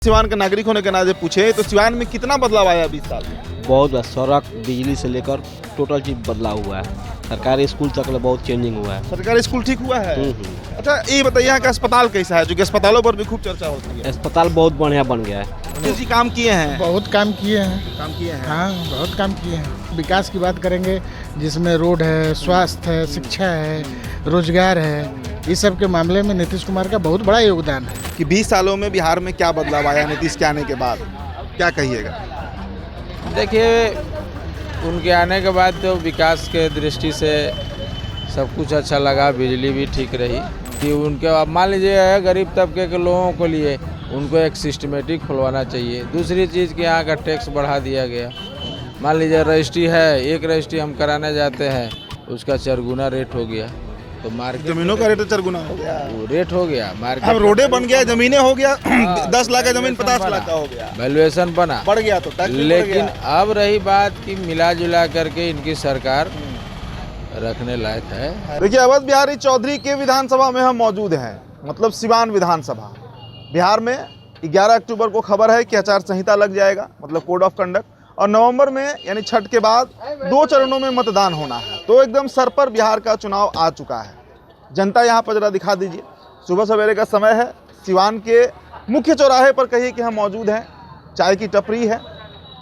सिवान का नागरिक होने के नाते पूछे तो सिवान में कितना बदलाव आया 20 साल में? बहुत सड़क बिजली से लेकर टोटल चीज बदलाव हुआ है। सरकारी स्कूल तक बहुत चेंजिंग हुआ है। सरकारी स्कूल ठीक हुआ है। अच्छा ये बताइए यहाँ का अस्पताल कैसा है, जो कि अस्पतालों पर भी खूब चर्चा होती है। अस्पताल बहुत बढ़िया बन गया है। किसी काम किए हैं? बहुत काम किए हैं। हाँ, बहुत काम किए हैं। विकास की बात करेंगे जिसमें रोड है, स्वास्थ्य है, शिक्षा है, रोजगार है, इस सब के मामले में नीतीश कुमार का बहुत बड़ा योगदान है। कि 20 सालों में बिहार में क्या बदलाव आया नीतीश के आने के बाद, क्या कहिएगा? देखिए, उनके आने के बाद तो विकास के दृष्टि से सब कुछ अच्छा लगा। बिजली भी ठीक रही कि उनके, अब मान लीजिए गरीब तबके के लोगों के लिए उनको एक सिस्टमेटिक खुलवाना चाहिए। दूसरी चीज़ कि यहाँ का टैक्स बढ़ा दिया गया। मान लीजिए रजिस्ट्री है, एक रजिस्ट्री हम कराने जाते हैं उसका 4 गुना रेट हो गया। तो मार्केट जमीनों का रेट 4 गुना हो गया, रेट हो गया मार्केट। अब रोडे बन गया, जमीनें हो गया 10 लाख का जमीन 50 लाख का हो गया, वैल्यूएशन बना, बढ़ गया तो टैक्स। लेकिन अब रही बात कि मिला जुला करके इनकी सरकार रखने लायक है। देखिए, अवध बिहारी चौधरी के विधानसभा में हम मौजूद हैं, मतलब सिवान विधानसभा। बिहार में 11 अक्टूबर को खबर है कि आचार संहिता लग जाएगा, मतलब कोड ऑफ कंडक्ट, और नवंबर में यानी छठ के बाद 2 चरणों में मतदान होना है। तो एकदम सर पर बिहार का चुनाव आ चुका है। जनता यहाँ पर जरा दिखा दीजिए। सुबह सवेरे का समय है, सिवान के मुख्य चौराहे पर कहिए कि हम मौजूद हैं। चाय की टपरी है,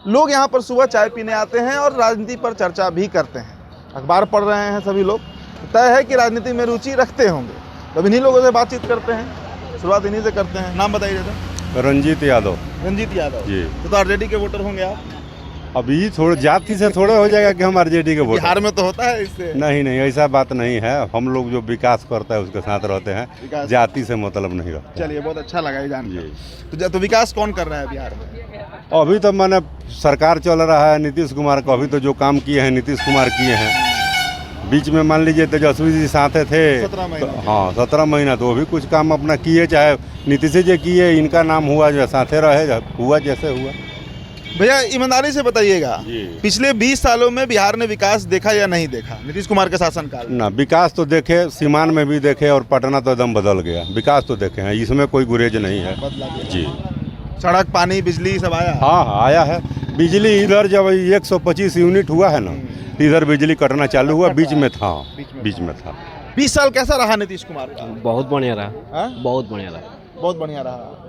लोग यहाँ पर सुबह चाय पीने आते हैं और राजनीति पर चर्चा भी करते हैं। अखबार पढ़ रहे हैं सभी लोग, तय है कि राजनीति में रुचि रखते होंगे। तो इन्हीं लोगों से बातचीत करते हैं, शुरुआत इन्हीं से करते हैं। नाम बताइए जरा। रंजीत यादव। रंजीत यादव जी। तो आरजेडी के वोटर होंगे आप? अभी थोड़ा जाति से थोड़ा हो जाएगा कि हम आरजेडी के वोटर। बिहार में तो होता है इससे। नहीं ऐसा बात नहीं है। हम लोग जो विकास करता है उसके साथ रहते हैं, जाति से मतलब नहीं रखते। चलिए, बहुत अच्छा लगा ये जानकर। तो विकास कौन कर रहा है बिहार में? अभी तो मैंने सरकार चल रहा है नीतीश कुमार का। अभी तो जो काम किए हैं नीतीश कुमार किए हैं। बीच में मान लीजिए तेजस्वी जी साथ थे 17 महीना। तो, हाँ 17 महीना, तो वो भी कुछ काम अपना किए, चाहे नीतीश जी किए, इनका नाम हुआ जो साथे रहे, हुआ जैसे हुआ। भैया ईमानदारी से बताइएगा, जी। पिछले 20 सालों में बिहार ने विकास देखा या नहीं देखा नीतीश कुमार के शासनकाल में? ना, विकास तो देखे, सीमान में भी देखे, और पटना तो एकदम बदल गया। विकास तो देखे हैं, इसमें कोई गुरेज नहीं है। बदला गया। जी। सड़क, पानी, बिजली सब आया? हाँ आया है। बिजली इधर जब 125 यूनिट हुआ है ना, तो इधर बिजली कटना चालू हुआ। बीच में था। 20 साल कैसा रहा नीतीश कुमार का? बहुत बढ़िया रहा। हाँ? बहुत बढ़िया रहा। बहुत बढ़िया रहा।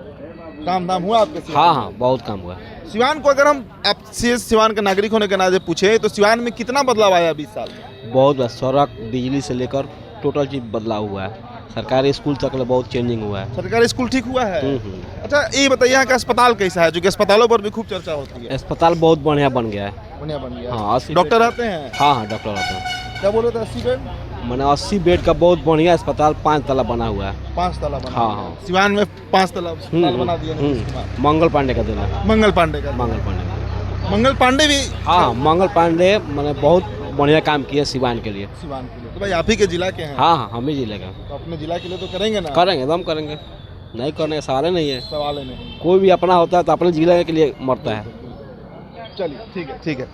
काम धाम हुआ आपके सिवान? हाँ, बहुत काम हुआ। सिवान को अगर हम आपसे सिवान का नागरिक होने के नाते पूछे तो सिवान में कितना बदलाव आया 20 साल में? बहुत सड़क बिजली से लेकर टोटल चीज बदलाव हुआ है। सरकारी स्कूल तक बहुत चेंजिंग हुआ है। सरकारी स्कूल ठीक हुआ है। अच्छा ये बताइए यहाँ का अस्पताल कैसा है, जो कि अस्पतालों पर भी खूब चर्चा होती है? अस्पताल बहुत बढ़िया बन गया है। बढ़िया बन गया। हाँ, डॉक्टर आते हैं? हाँ, डॉक्टर आते हैं। क्या बोले थे, 80 बेड? मैंने 80 बेड का बहुत बढ़िया अस्पताल 5 तला बना हुआ है। 5 तला बना? हाँ। सिवान में 5 तला अस्पताल बना दिया नीतीश कुमार। मंगल पांडे का देना। मंगल पांडे का? मंगल पांडे भी? हाँ, मंगल पांडे मैंने बहुत बढ़िया काम किया सिवान के लिए। सिवान के लिए तो भाई आप ही के जिला के हैं? हाँ, हम ही जिले का। तो अपने जिला के लिए तो करेंगे ना? करेंगे, एकदम करेंगे। नहीं करने का सवाल नहीं है। सवाल ही नहीं। कोई भी अपना होता है तो अपने जिले के लिए मरता है। चलिए ठीक है।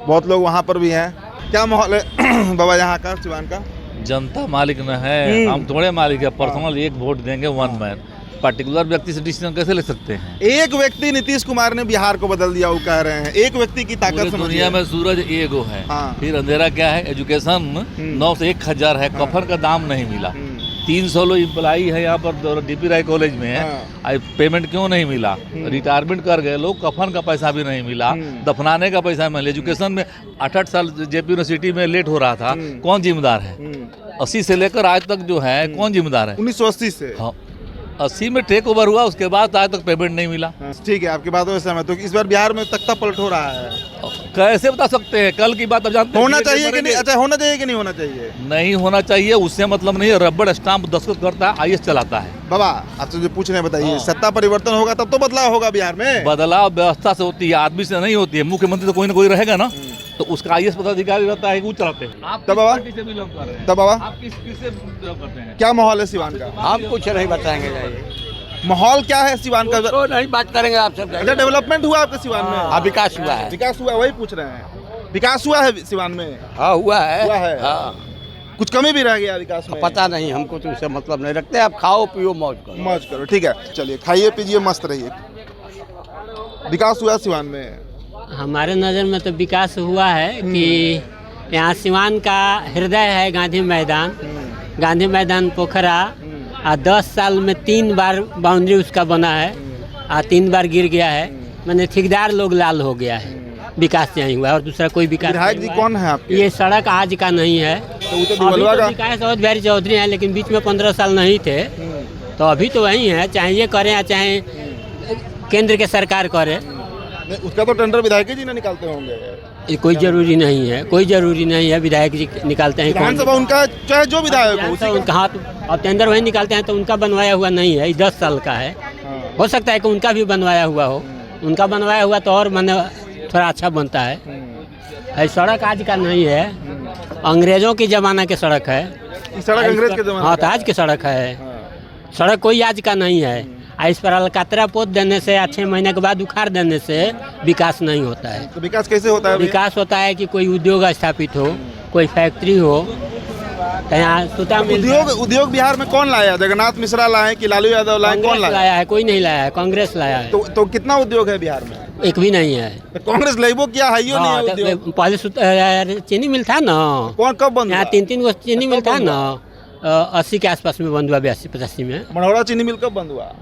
बहुत लोग वहाँ पर भी हैं। क्या माहौल है बाबा यहाँ का, सिवान का? जनता मालिक न है, हम थोड़े मालिक है। पर्सनल एक वोट देंगे, वन मैन। पर्टिकुलर व्यक्ति से डिसीजन कैसे ले सकते हैं? एक व्यक्ति नीतीश कुमार ने बिहार को बदल दिया, वो कह रहे हैं। एक व्यक्ति की ताकत पूरी समझिए। दुनिया में सूरज एगो है। हाँ। फिर अंधेरा क्या है? एजुकेशन 9 से 1000 है। कफन का दाम नहीं मिला। 300 लोग इम्प्लाई है यहाँ पर डीपी राय कॉलेज में है। पेमेंट क्यों नहीं मिला? रिटायरमेंट कर गए लोग, कफन का पैसा भी नहीं मिला, दफनाने का पैसा मिला। एजुकेशन में 8 साल जेपी यूनिवर्सिटी में लेट हो रहा था, कौन जिम्मेदार है? 80 से लेकर आज तक जो है कौन जिम्मेदार है? 1980 से? हाँ, 80 में टेक ओवर हुआ, उसके बाद आज तक पेमेंट नहीं मिला। ठीक है, आपकी बात वैसे मैं तो इस बार बिहार में तख्ता पलट हो रहा है। कैसे बता सकते हैं? कल की बात अब जानते हैं। होना चाहिए कि नहीं? अच्छा, होना चाहिए कि नहीं होना चाहिए? नहीं होना चाहिए, उससे मतलब नहीं है। रबड़ स्टाम्प दस्तखत करता है, IAS चलाता है। बाबा आपसे जो पूछ रहे हैं बताइए, सत्ता परिवर्तन होगा तब तो बदलाव होगा बिहार में? बदलाव व्यवस्था से होती है, आदमी से नहीं होती है। मुख्यमंत्री तो कोई ना कोई रहेगा ना, तो उसका IAS पदाधिकारी रहता है, वो चलाते हैं। आप तब बाबा? किस पार्टी से बिलोंग कर रहे हैं? तब बाबा? आप किससे बिलोंग करते हैं? क्या माहौल है सिवान का? आप कुछ नहीं बताएंगे। माहौल क्या है सिवान का? तो नहीं बात करेंगे आपसे। अच्छा, डेवलपमेंट हुआ आपके सिवान में? हाँ, विकास हुआ है। विकास हुआ, वही पूछ रहे हैं। विकास हुआ है सिवान में? हाँ, हुआ है। हुआ है। हाँ। कुछ कमी भी रह गया विकास में? पता नहीं, हमको तो उससे मतलब नहीं रखते। आप खाओ पियो मौज करो। मौज करो, ठीक है। चलिए खाइए पीजिए मस्त रहिए। विकास हुआ सिवान में? हमारे नज़र में तो विकास हुआ है कि यहाँ सिवान का हृदय है गांधी मैदान। गांधी मैदान पोखरा 10 साल में 3 बार बाउंड्री उसका बना है और 3 बार गिर गया है। मैंने ठेकेदार लोग लाल हो गया है। विकास यही हुआ और दूसरा कोई विकास विधायक जी कौन है आपके? ये सड़क आज का नहीं है। तो वो तो अभी दिवलवा तो का विकास और बिहारी चौधरी हैं, लेकिन बीच में 15 साल नहीं थे, तो अभी तो वही है। चाहे ये करें या चाहे केंद्र के सरकार करे, नहीं, उसका तो टेंडर विधायक जी ने निकालते होंगे। ये कोई जरूरी नहीं है। कोई जरूरी नहीं है विधायक जी निकालते हैं। विधानसभा उनका चाहे जो विधायक हो, उसी का उनका हाथ और टेंडर वही निकालते हैं, तो उनका बनवाया हुआ नहीं है। 10 साल का है। हो सकता है कि उनका भी बनवाया हुआ हो। उनका बनवाया हुआ तो और मैंने थोड़ा अच्छा बनता है। सड़क आज का नहीं है, अंग्रेजों की जमाना की सड़क है। सड़क अंग्रेज के जमाने हाँ, तो आज की सड़क है। सड़क कोई आज का नहीं है। इस पर अलकतरा पोत देने से 6 महीने के बाद उखाड़ देने से विकास नहीं होता है। तो विकास कैसे होता है? विकास होता है कि कोई उद्योग स्थापित हो, कोई फैक्ट्री हो। तो यहाँ सूता मिल उद्योग बिहार में कौन लाया? जगन्नाथ मिश्रा लाए कि लालू यादव लाए? कौन लाया है? कोई नहीं लाया है, कांग्रेस लाया है। तो कितना उद्योग है बिहार में? एक भी नहीं है। तो कांग्रेस लेबो क्या है? यो नहीं है उद्योग। पहले चीनी मिल था ना, कौन कब बंद? यहाँ 3 गो चीनी मिल था ना। 80 के आसपास में बंद हुआ, 82-85 में। मढ़ौरा चीनी मिल कब बंद हुआ?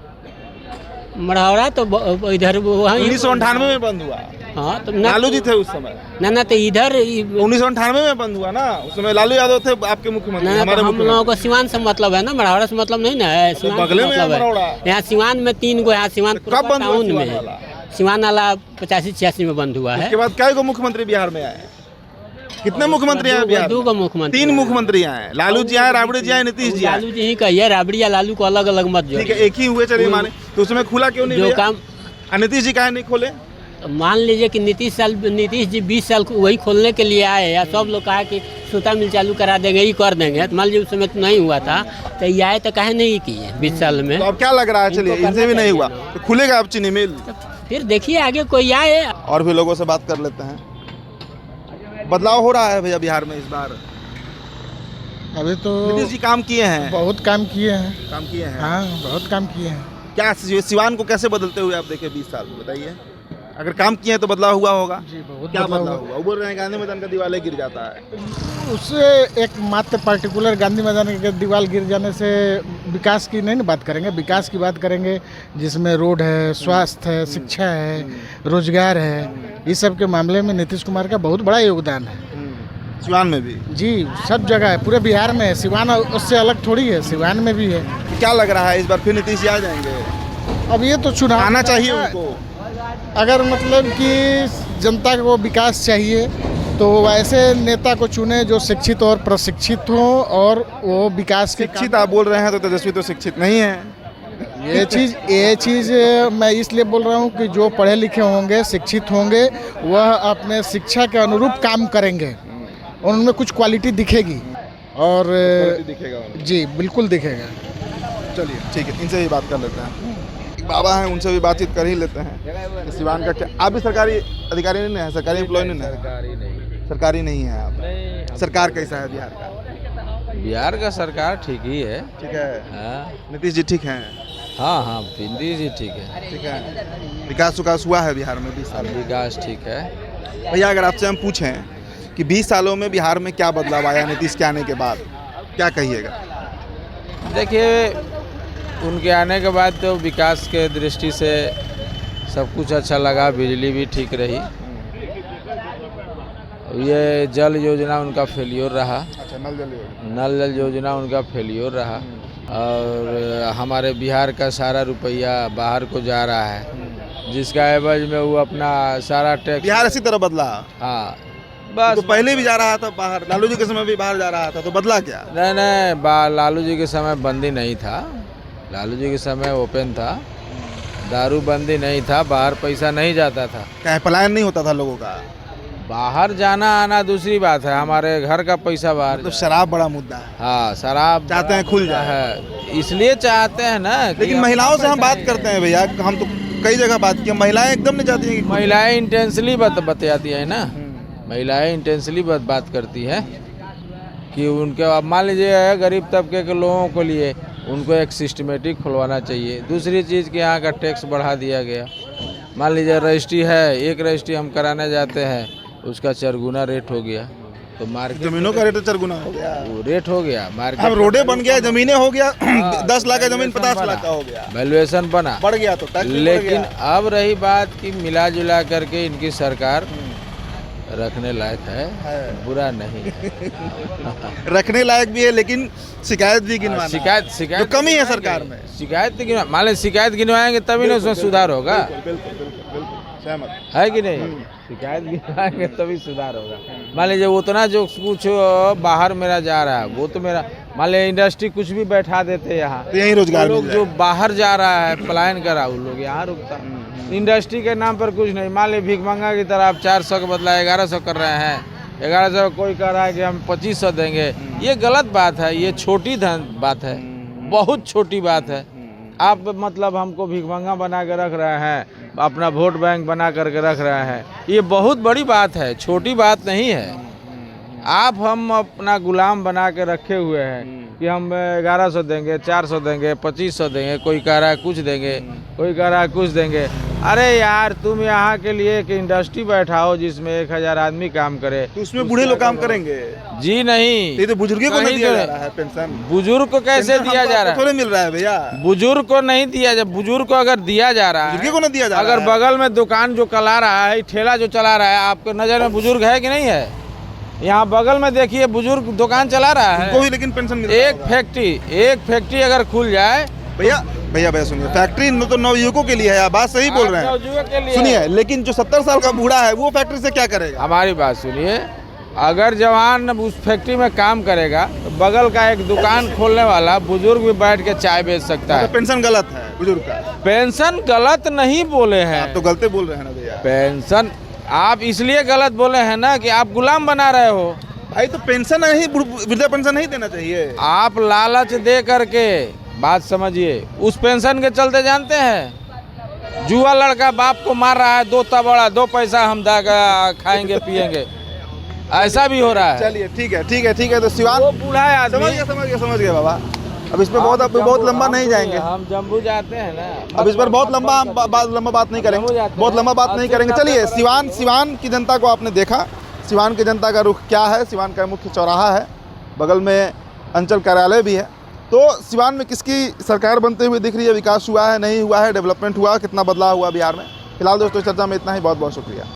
मढ़ौरा तो इधर 1998 में बंद हुआ। हाँ, तो लालू जी थे उस समय ना तो इधर 1998 में बंद हुआ ना। उस समय लालू यादव थे आपके मुख्यमंत्री। हमारे हम लोगों को सिवान से मतलब है ना, मढ़ौरा से मतलब नहीं ना है। सिवान बगले में मतलब मढ़ौरा। है। यहाँ सिवान में 3 गो, यहाँ सिवान कब बंद हुआ टाउन सिवान में वाला? सिवान वाला 85-86 में बंद हुआ है। उसके बाद कई गो मुख्यमंत्री बिहार में आए? कितने मुख्यमंत्री आए बिहार? 2 गो मुख्यमंत्री। 3 मुख्यमंत्री आए। लालू जी आए, राबड़ी जी आए, नीतीश जी आए। लालू जी ही कहिए, राबड़ी या लालू को अलग अलग मत जो। ठीक है, एक ही हुए, चलिए माने। तो उसमें खुला क्यों नहीं जो भैया? काम नीतीश जी काहे नहीं खोले? मान लीजिए कि नीतीश जी 20 साल वही खोलने के लिए आए, या सब लोग कहा कि सूता मिल चालू करा देंगे, ये कर देंगे। तो मान लीजिए उस समय तो नहीं हुआ था, तो ये आए तो काहे नहीं किए 20 साल में। तो अब क्या लग रहा है? चलिए, इनसे भी नहीं हुआ तो खुलेगा अब चीनी मिल। फिर देखिए आगे कोई आए। और भी लोगों से बात कर लेते हैं। बदलाव हो रहा है भैया बिहार में इस बार? अभी तो नीतीश जी काम किए हैं, बहुत काम किए हैं। काम किए हैं। हाँ, बहुत काम किए हैं। क्या सिवान को कैसे बदलते हुए आप देखे 20 साल? बताइए। अगर काम किए हैं तो बदलाव हुआ होगा। जी, बहुत क्या बदलाव बदलाव हुआ? वो बोल रहे हैं गांधी मैदान का दीवार गिर जाता है। उससे एक मात्र पर्टिकुलर गांधी मैदान के दीवार गिर जाने से विकास की नहीं ना बात करेंगे। विकास की बात करेंगे जिसमें रोड है, स्वास्थ्य है, शिक्षा है, रोजगार है। इस सब के मामले में नीतीश कुमार का बहुत बड़ा योगदान है। सिवान में भी? जी, सब जगह है, पूरे बिहार में है। सिवान उससे अलग थोड़ी है, सिवान में भी है। क्या लग रहा है इस बार फिर नीतीश जी आ जाएंगे? अब ये तो चुनाव आना चाहिए उनको। अगर मतलब कि जनता को विकास चाहिए तो वैसे नेता को चुने जो शिक्षित और प्रशिक्षित हो और वो विकास के शिक्षित आप बोल रहे हैं तो तेजस्वी तो शिक्षित नहीं है। ये चीज़ मैं इसलिए बोल रहा हूँ कि जो पढ़े लिखे होंगे, शिक्षित होंगे, वह अपने शिक्षा के अनुरूप काम करेंगे और उनमें कुछ क्वालिटी दिखेगी। और दिखेगा उनको। जी, बिल्कुल दिखेगा। चलिए ठीक है, इनसे भी बात कर लेते हैं। बाबा हैं, उनसे भी बातचीत कर ही लेते हैं। सिवान का क्या, आप भी सरकारी अधिकारी नहीं है? सरकारी एम्प्लॉय नहीं है? सरकारी नहीं है आप? सरकार कैसा है बिहार का? बिहार का सरकार ठीक ही है। ठीक है। हाँ नीतीश जी ठीक हैं? हाँ, नीतीश जी ठीक है। ठीक है। विकास हुआ है बिहार में 20 साल? विकास ठीक है। भैया अगर आपसे हम पूछें कि 20 सालों में बिहार में क्या बदलाव आया नीतीश के आने के बाद, क्या कहिएगा? देखिए, उनके आने के बाद तो विकास के दृष्टि से सब कुछ अच्छा लगा। बिजली भी ठीक रही। ये जल योजना उनका फेलियर रहा। अच्छा, नल जल योजना उनका फेलियर रहा। और हमारे बिहार का सारा रुपया बाहर को जा रहा है, जिसका एवज में वो अपना सारा टैक्स। बिहार इसी तरह बदला? हाँ, बस। तो पहले भी जा रहा था बाहर, लालू जी के समय भी बाहर जा रहा था, तो बदला क्या? नहीं, लालू जी के समय बंदी नहीं था। लालू जी के समय ओपन था, दारू बंदी नहीं था, बाहर पैसा नहीं जाता था। क्या पलायन नहीं होता था लोगों का? बाहर जाना आना दूसरी बात है, हमारे घर का पैसा बाहर। तो शराब बड़ा मुद्दा है। हाँ, शराब चाहते हैं खुल जाए है, इसलिए चाहते हैं ना। लेकिन महिलाओं से हम बात करते हैं भैया, हम तो कई जगह बात की, महिलाएं एकदम नहीं चाहती हैं कि महिलाएं इंटेंसली बतियाती है ना। महिलाएं इंटेंसली बात करती है कि उनके, अब मान लीजिए गरीब तबके के लोगों के लिए उनको एक सिस्टमेटिक खुलवाना चाहिए। दूसरी चीज़ कि यहाँ का टैक्स बढ़ा दिया गया, मान लीजिए रजिस्ट्री है, एक रजिस्ट्री हम कराने जाते हैं, उसका 4 गुना रेट हो गया, तो मार्केट जमीनों का रेट 4 गुना हो गया। वो रेट हो गया मार्केट। अब रोडे बन गया, जमीनें हो गया 10 लाख का जमीन 50 लाख का हो गया, वैल्यूएशन बना, बढ़ गया तो टैक्स भी बढ़ लेकिन गया। अब रही बात कि मिला जुला करके इनकी सरकार रखने लायक है, बुरा नहीं। रखने लायक भी है, लेकिन शिकायत भी गिनवाना, शिकायत जो कमी है सरकार में। शिकायत मान लीजिए शिकायत गिनवाएंगे तभी ना उसमें सुधार होगा, सहमत है कि नहीं? शिकायत गिनवाएंगे तभी सुधार होगा। मान लीजिए उतना जो कुछ बाहर मेरा जा रहा है वो तो मेरा, मान लीजिए इंडस्ट्री कुछ भी बैठा देते यहाँ, तो यही रोजगार लोग मिल जो बाहर जा रहा है पलायन कर रहा है, वो लोग यहाँ रुकता। इंडस्ट्री के नाम पर कुछ नहीं, मान लीजिए भीखमंगा की तरह आप 400 का बदला 1100 कर रहे हैं, 1100 कोई कह रहा है कि हम 2500 देंगे, ये गलत बात है, ये छोटी बात है, बहुत छोटी बात है। आप मतलब हमको भीखमंगा बना के रख रहे हैं, अपना वोट बैंक बना करके रख रहे हैं, ये बहुत बड़ी बात है, छोटी बात नहीं है। आप हम अपना गुलाम बना के रखे हुए हैं कि हम 1100 देंगे, 400 देंगे, 2500 देंगे, कोई कह रहा है कुछ देंगे, कोई कह रहा है कुछ देंगे। अरे यार तुम यहाँ के लिए एक इंडस्ट्री बैठाओ जिसमें 1000 आदमी काम करे, तो उसमें बूढ़े लोग काम करेंगे जी नहीं, ये तो बुजुर्गों को नहीं कहीं दिया तो जा नहीं। रहा है पेंशन। बुजुर्ग को कैसे दिया जा रहा है? थोड़े मिल रहा है भैया, बुजुर्ग को नहीं दिया जा, बुजुर्ग को अगर दिया जा रहा बुजुर्गों है, को नहीं दिया जा रहा अगर है। बगल में दुकान जो चला रहा है, ठेला जो चला रहा है, आपके नज़र में बुजुर्ग है कि नहीं है? यहाँ बगल में देखिए बुजुर्ग दुकान चला रहा उनको है। भी लेकिन पेंशन मिल रहा एक फैक्ट्री अगर खुल जाए, भैया भैया भैया सुनिए, फैक्ट्री तो नवयुवकों के लिए है, आप बात सही बोल रहे हैं, नवयुवक के लिए सुनिए, लेकिन जो 70 साल का बूढ़ा है वो फैक्ट्री से क्या करेगा? हमारी बात सुनिए, अगर जवान उस फैक्ट्री में काम करेगा तो बगल का एक दुकान खोलने वाला बुजुर्ग भी बैठ के चाय बेच सकता है। तो पेंशन गलत है बुजुर्ग का? पेंशन गलत नहीं बोले हैं, आप तो गलती बोल रहे हैं ना भैया। पेंशन आप इसलिए गलत बोले हैं ना कि आप गुलाम बना रहे हो। भाई तो पेंशन नहीं, वृद्धा पेंशन नहीं देना चाहिए। आप लालच दे करके, बात समझिए, उस पेंशन के चलते जानते हैं जुआ लड़का बाप को मार रहा है, 2 तबड़ा 2 पैसा हम खाएंगे पिएंगे, ऐसा भी हो रहा है। चलिए ठीक है ठीक है ठीक है, तो सिवान वो बूढ़ा है आदमी, समझ गए बाबा। अब इस पे बहुत लंबा नहीं जाएंगे, हम जम्मू जाते हैं ना, अब इस पर बहुत लंबा बात नहीं करेंगे, बहुत लंबा बात नहीं करेंगे। चलिए, सिवान की जनता को आपने देखा, सिवान की जनता का रुख क्या है। सिवान का मुख्य चौराहा है, बगल में अंचल कार्यालय भी है। तो सिवान में किसकी सरकार बनते हुए दिख रही है? विकास हुआ है, नहीं हुआ है, डेवलपमेंट हुआ, कितना बदलाव हुआ बिहार में? फिलहाल दोस्तों चर्चा में इतना ही, बहुत बहुत शुक्रिया।